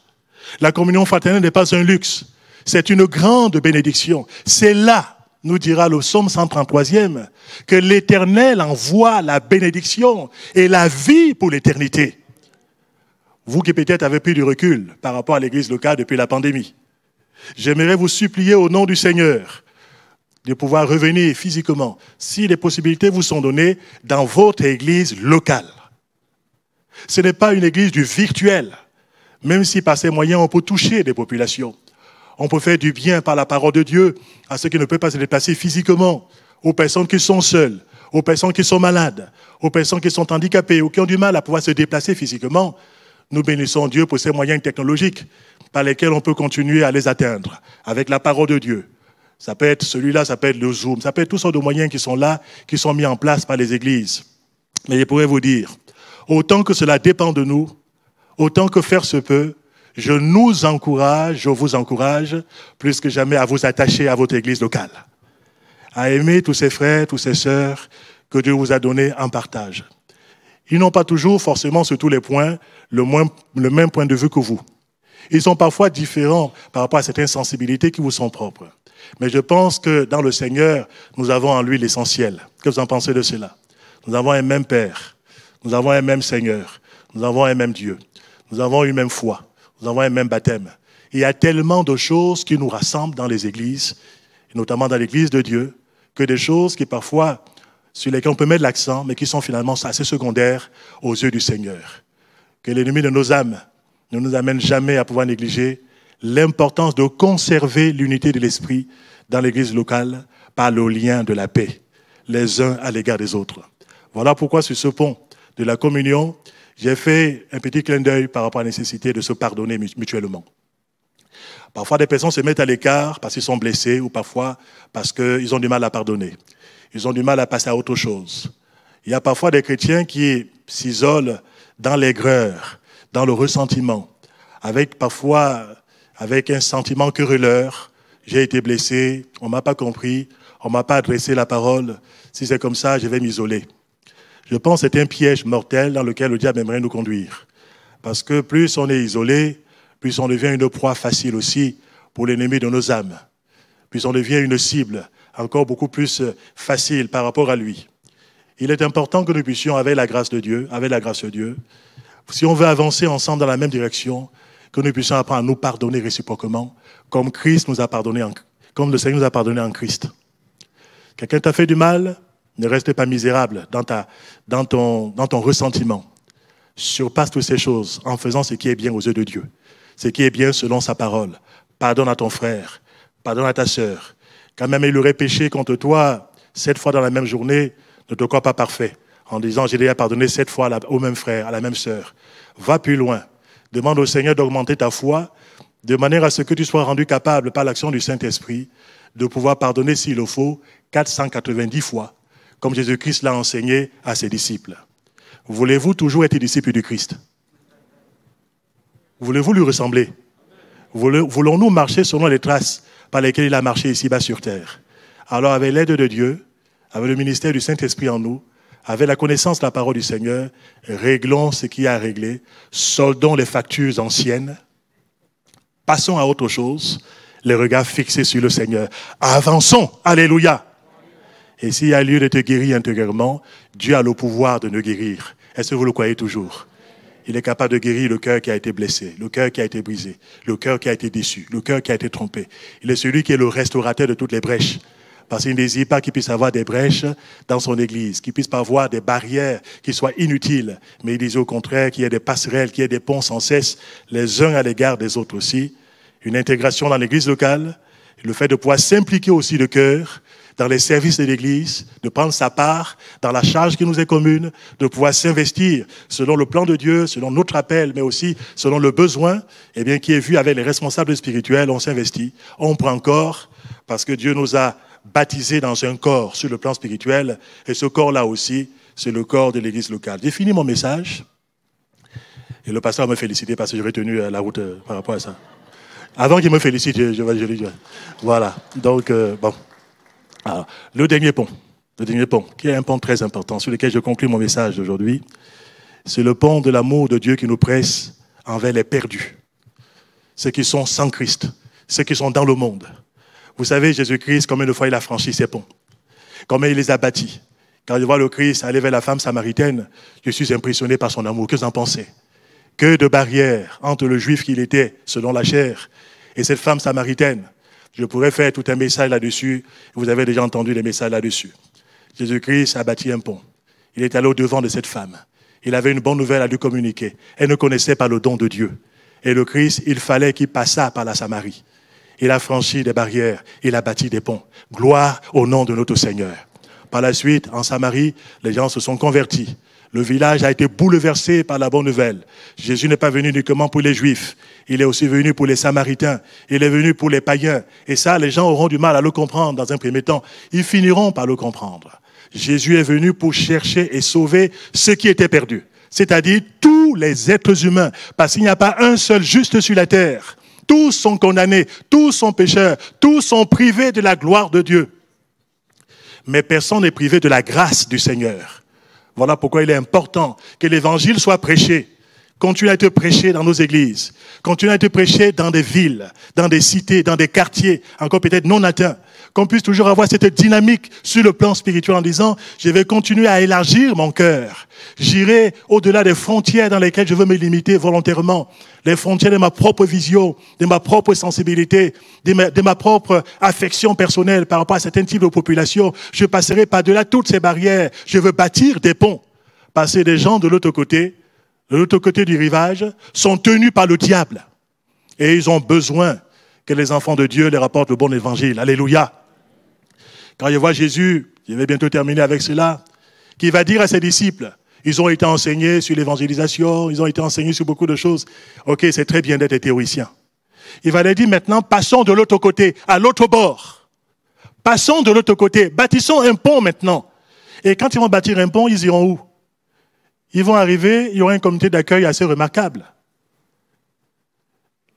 S1: La communion fraternelle n'est pas un luxe. C'est une grande bénédiction. C'est là, nous dira le psaume 133e, que l'Éternel envoie la bénédiction et la vie pour l'éternité. Vous qui peut-être avez pris du recul par rapport à l'église locale depuis la pandémie, j'aimerais vous supplier au nom du Seigneur de pouvoir revenir physiquement, si les possibilités vous sont données, dans votre église locale. Ce n'est pas une église du virtuel, même si par ces moyens on peut toucher des populations. On peut faire du bien par la parole de Dieu à ceux qui ne peuvent pas se déplacer physiquement, aux personnes qui sont seules, aux personnes qui sont malades, aux personnes qui sont handicapées ou qui ont du mal à pouvoir se déplacer physiquement. Nous bénissons Dieu pour ces moyens technologiques par lesquels on peut continuer à les atteindre avec la parole de Dieu. Ça peut être celui-là, ça peut être le Zoom, ça peut être toutes sortes de moyens qui sont là, qui sont mis en place par les églises. Mais je pourrais vous dire, autant que cela dépend de nous, autant que faire se peut, je vous encourage, plus que jamais à vous attacher à votre église locale. À aimer tous ces frères, tous ces sœurs que Dieu vous a donnés en partage. Ils n'ont pas toujours, forcément, sur tous les points, le même point de vue que vous. Ils sont parfois différents par rapport à certaines sensibilités qui vous sont propres. Mais je pense que dans le Seigneur, nous avons en lui l'essentiel. Que vous en pensez de cela? Nous avons un même Père. Nous avons un même Seigneur. Nous avons un même Dieu. Nous avons une même foi. Nous avons un même baptême. Il y a tellement de choses qui nous rassemblent dans les églises, notamment dans l'église de Dieu, que des choses qui parfois, sur lesquelles on peut mettre l'accent, mais qui sont finalement assez secondaires aux yeux du Seigneur. Que l'ennemi de nos âmes ne nous amène jamais à pouvoir négliger l'importance de conserver l'unité de l'esprit dans l'église locale par le lien de la paix, les uns à l'égard des autres. Voilà pourquoi sur ce pont de la communion, j'ai fait un petit clin d'œil par rapport à la nécessité de se pardonner mutuellement. Parfois, des personnes se mettent à l'écart parce qu'ils sont blessés ou parfois parce qu'ils ont du mal à pardonner. Ils ont du mal à passer à autre chose. Il y a parfois des chrétiens qui s'isolent dans l'aigreur, dans le ressentiment, avec un sentiment querelleur. J'ai été blessé, on ne m'a pas compris, on ne m'a pas adressé la parole. Si c'est comme ça, je vais m'isoler. Je pense que c'est un piège mortel dans lequel le diable aimerait nous conduire. Parce que plus on est isolé, plus on devient une proie facile aussi pour l'ennemi de nos âmes. Plus on devient une cible encore beaucoup plus facile par rapport à lui. Il est important que nous puissions, avec la grâce de Dieu, si on veut avancer ensemble dans la même direction, que nous puissions apprendre à nous pardonner réciproquement, comme Christ nous a pardonné, comme le Seigneur nous a pardonné en Christ. Quelqu'un t'a fait du mal, ne reste pas misérable dans ton ressentiment. Surpasse toutes ces choses en faisant ce qui est bien aux yeux de Dieu. Ce qui est bien selon sa parole. Pardonne à ton frère, pardonne à ta sœur. Quand même il aurait péché contre toi 7 fois dans la même journée, ne te crois pas parfait. En disant, j'ai déjà pardonné 7 fois au même frère, à la même sœur. Va plus loin. Demande au Seigneur d'augmenter ta foi, de manière à ce que tu sois rendu capable, par l'action du Saint-Esprit, de pouvoir pardonner s'il le faut, 490 fois, comme Jésus-Christ l'a enseigné à ses disciples. Voulez-vous toujours être disciple du Christ? Voulez-vous lui ressembler? Voulons-nous marcher selon les traces par lesquelles il a marché ici-bas sur terre? Alors, avec l'aide de Dieu, avec le ministère du Saint-Esprit en nous, avec la connaissance de la parole du Seigneur, réglons ce qu'il y a à régler, soldons les factures anciennes, passons à autre chose, les regards fixés sur le Seigneur. Avançons, alléluia. Et s'il y a lieu de te guérir intérieurement, Dieu a le pouvoir de nous guérir. Est-ce que vous le croyez toujours? Il est capable de guérir le cœur qui a été blessé, le cœur qui a été brisé, le cœur qui a été déçu, le cœur qui a été trompé. Il est celui qui est le restaurateur de toutes les brèches. Parce qu'il ne désire pas qu'il puisse avoir des brèches dans son église, qu'il puisse pas avoir des barrières qui soient inutiles. Mais il disait au contraire qu'il y ait des passerelles, qu'il y ait des ponts sans cesse, les uns à l'égard des autres aussi. Une intégration dans l'église locale, le fait de pouvoir s'impliquer aussi de cœur dans les services de l'église, de prendre sa part dans la charge qui nous est commune, de pouvoir s'investir selon le plan de Dieu, selon notre appel, mais aussi selon le besoin, eh bien, qui est vu avec les responsables spirituels, on s'investit, on prend corps, parce que Dieu nous a baptisés dans un corps sur le plan spirituel, et ce corps-là aussi, c'est le corps de l'église locale. J'ai fini mon message, et le pasteur m'a félicité parce que j'ai retenu la route par rapport à ça. Avant qu'il me félicite, je vais dire. Voilà, donc, bon. Alors, le dernier pont, qui est un pont très important, sur lequel je conclue mon message d'aujourd'hui, c'est le pont de l'amour de Dieu qui nous presse envers les perdus, ceux qui sont sans Christ, ceux qui sont dans le monde. Vous savez, Jésus-Christ, combien de fois il a franchi ces ponts, combien il les a bâtis. Quand je vois le Christ aller vers la femme samaritaine, je suis impressionné par son amour. Que vous en pensez? Que de barrières entre le juif qu'il était, selon la chair, et cette femme samaritaine. Je pourrais faire tout un message là-dessus. Vous avez déjà entendu des messages là-dessus. Jésus-Christ a bâti un pont. Il est allé au-devant de cette femme. Il avait une bonne nouvelle à lui communiquer. Elle ne connaissait pas le don de Dieu. Et le Christ, il fallait qu'il passât par la Samarie. Il a franchi des barrières. Il a bâti des ponts. Gloire au nom de notre Seigneur. Par la suite, en Samarie, les gens se sont convertis. Le village a été bouleversé par la bonne nouvelle. Jésus n'est pas venu uniquement pour les Juifs. Il est aussi venu pour les Samaritains. Il est venu pour les païens. Et ça, les gens auront du mal à le comprendre dans un premier temps. Ils finiront par le comprendre. Jésus est venu pour chercher et sauver ceux qui étaient perdus. C'est-à-dire tous les êtres humains. Parce qu'il n'y a pas un seul juste sur la terre. Tous sont condamnés. Tous sont pécheurs. Tous sont privés de la gloire de Dieu. Mais personne n'est privé de la grâce du Seigneur. Voilà pourquoi il est important que l'évangile soit prêché. continue à être prêché dans nos églises, continue à être prêché dans des villes, dans des cités, dans des quartiers, encore peut-être non atteints. Qu'on puisse toujours avoir cette dynamique sur le plan spirituel en disant, je vais continuer à élargir mon cœur. J'irai au-delà des frontières dans lesquelles je veux me limiter volontairement. Les frontières de ma propre vision, de ma propre sensibilité, de ma propre affection personnelle par rapport à certains types de populations. Je passerai par-delà toutes ces barrières. Je veux bâtir des ponts. Parce que des gens de l'autre côté du rivage, sont tenus par le diable. Et ils ont besoin que les enfants de Dieu les rapportent le bon évangile. Alléluia. Quand je vois Jésus, je vais bientôt terminer avec cela, qui va dire à ses disciples, ils ont été enseignés sur l'évangélisation, ils ont été enseignés sur beaucoup de choses. Ok, c'est très bien d'être théoricien. Il va leur dire maintenant, passons de l'autre côté, à l'autre bord. Passons de l'autre côté, bâtissons un pont maintenant. Et quand ils vont bâtir un pont, ils iront où? Ils vont arriver, il y aura un comité d'accueil assez remarquable.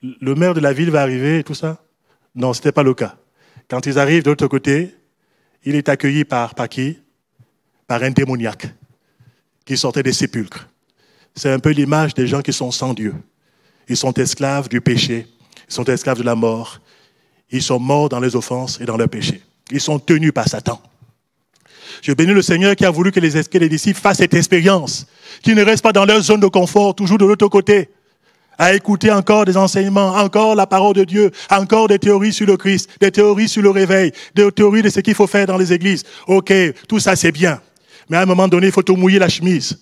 S1: Le maire de la ville va arriver et tout ça? Non, ce n'était pas le cas. Quand ils arrivent de l'autre côté, il est accueilli par qui? Par un démoniaque qui sortait des sépulcres. C'est un peu l'image des gens qui sont sans Dieu. Ils sont esclaves du péché, ils sont esclaves de la mort. Ils sont morts dans les offenses et dans leurs péchés. Ils sont tenus par Satan. Je bénis le Seigneur qui a voulu que les disciples fassent cette expérience, qu'ils ne restent pas dans leur zone de confort, toujours de l'autre côté, à écouter encore des enseignements, encore la parole de Dieu, encore des théories sur le Christ, des théories sur le réveil, des théories de ce qu'il faut faire dans les églises. Ok, tout ça c'est bien. Mais à un moment donné, il faut te mouiller la chemise.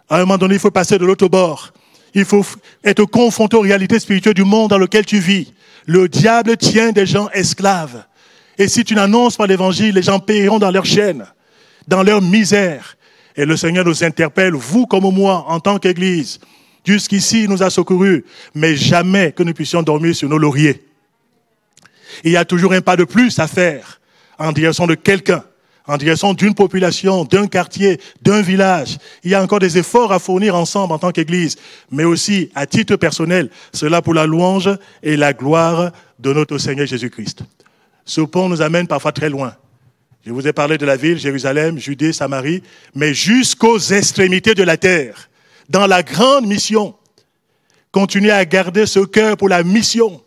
S1: À un moment donné, il faut passer de l'autre bord. Il faut être confronté aux réalités spirituelles du monde dans lequel tu vis. Le diable tient des gens esclaves. Et si tu n'annonces pas l'évangile, les gens périront dans leurs chaînes, dans leur misère. Et le Seigneur nous interpelle, vous comme moi, en tant qu'Église. Jusqu'ici, il nous a secourus, mais jamais que nous puissions dormir sur nos lauriers. Il y a toujours un pas de plus à faire en direction de quelqu'un, en direction d'une population, d'un quartier, d'un village. Il y a encore des efforts à fournir ensemble en tant qu'Église, mais aussi à titre personnel, cela pour la louange et la gloire de notre Seigneur Jésus-Christ. Ce pont nous amène parfois très loin. Je vous ai parlé de la ville, Jérusalem, Judée, Samarie, mais jusqu'aux extrémités de la terre, dans la grande mission. Continuez à garder ce cœur pour la mission.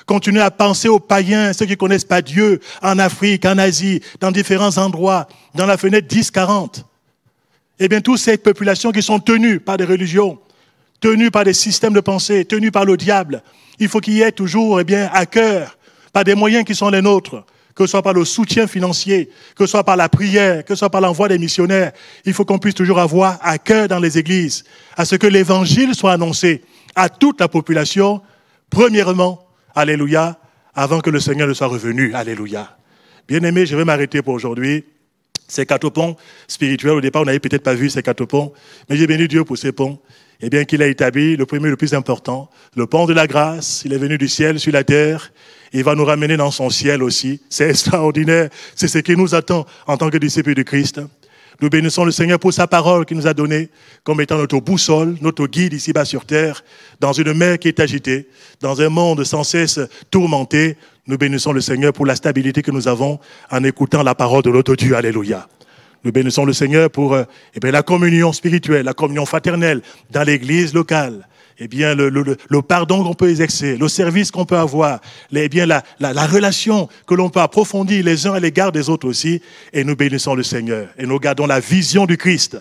S1: Continuez à penser aux païens, ceux qui ne connaissent pas Dieu, en Afrique, en Asie, dans différents endroits, dans la fenêtre 10-40. Eh bien, toutes ces populations qui sont tenues par des religions, tenues par des systèmes de pensée, tenues par le diable, il faut qu'il y ait toujours, à cœur, par des moyens qui sont les nôtres, que ce soit par le soutien financier, que ce soit par la prière, que ce soit par l'envoi des missionnaires. Il faut qu'on puisse toujours avoir à cœur dans les églises, à ce que l'évangile soit annoncé à toute la population, premièrement, alléluia, avant que le Seigneur ne soit revenu, alléluia. Bien-aimés, je vais m'arrêter pour aujourd'hui. Ces 4 ponts spirituels, au départ, on n'avait peut-être pas vu ces 4 ponts, mais j'ai béni Dieu pour ces ponts. Et bien qu'il a établi le premier, le plus important, le pont de la grâce, il est venu du ciel sur la terre, il va nous ramener dans son ciel aussi. C'est extraordinaire, c'est ce qui nous attend en tant que disciples de Christ. Nous bénissons le Seigneur pour sa parole qu'il nous a donnée comme étant notre boussole, notre guide ici-bas sur terre, dans une mer qui est agitée, dans un monde sans cesse tourmenté. Nous bénissons le Seigneur pour la stabilité que nous avons en écoutant la parole de notre Dieu. Alléluia. Nous bénissons le Seigneur pour la communion spirituelle, la communion fraternelle dans l'église locale. Le pardon qu'on peut exercer, le service qu'on peut avoir, la relation que l'on peut approfondir les uns à l'égard des autres aussi. Et nous bénissons le Seigneur. Et nous gardons la vision du Christ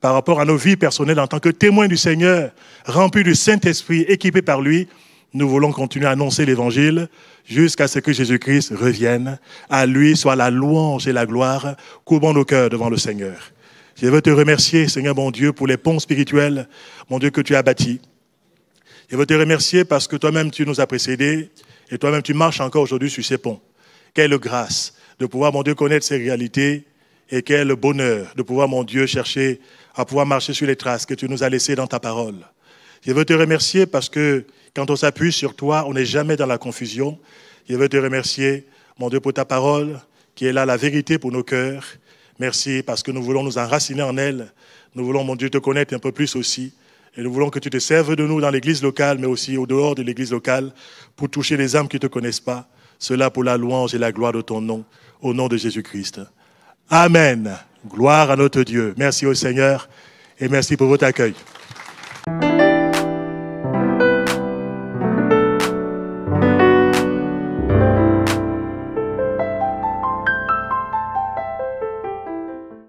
S1: par rapport à nos vies personnelles en tant que témoins du Seigneur, remplis du Saint-Esprit, équipés par lui. Nous voulons continuer à annoncer l'évangile jusqu'à ce que Jésus-Christ revienne. À lui soit la louange et la gloire. Courbons nos cœurs devant le Seigneur. Je veux te remercier, Seigneur mon Dieu, pour les ponts spirituels, mon Dieu, que tu as bâtis. Je veux te remercier parce que toi-même tu nous as précédés et toi-même tu marches encore aujourd'hui sur ces ponts. Quelle grâce de pouvoir, mon Dieu, connaître ces réalités et quel bonheur de pouvoir, mon Dieu, chercher à pouvoir marcher sur les traces que tu nous as laissées dans ta parole. Je veux te remercier parce que quand on s'appuie sur toi, on n'est jamais dans la confusion. Je veux te remercier, mon Dieu, pour ta parole qui est là, la vérité pour nos cœurs. Merci parce que nous voulons nous enraciner en elle. Nous voulons, mon Dieu, te connaître un peu plus aussi. Et nous voulons que tu te serves de nous dans l'église locale, mais aussi au dehors de l'église locale, pour toucher les âmes qui ne te connaissent pas. Cela pour la louange et la gloire de ton nom, au nom de Jésus-Christ. Amen. Gloire à notre Dieu. Merci au Seigneur et merci pour votre accueil.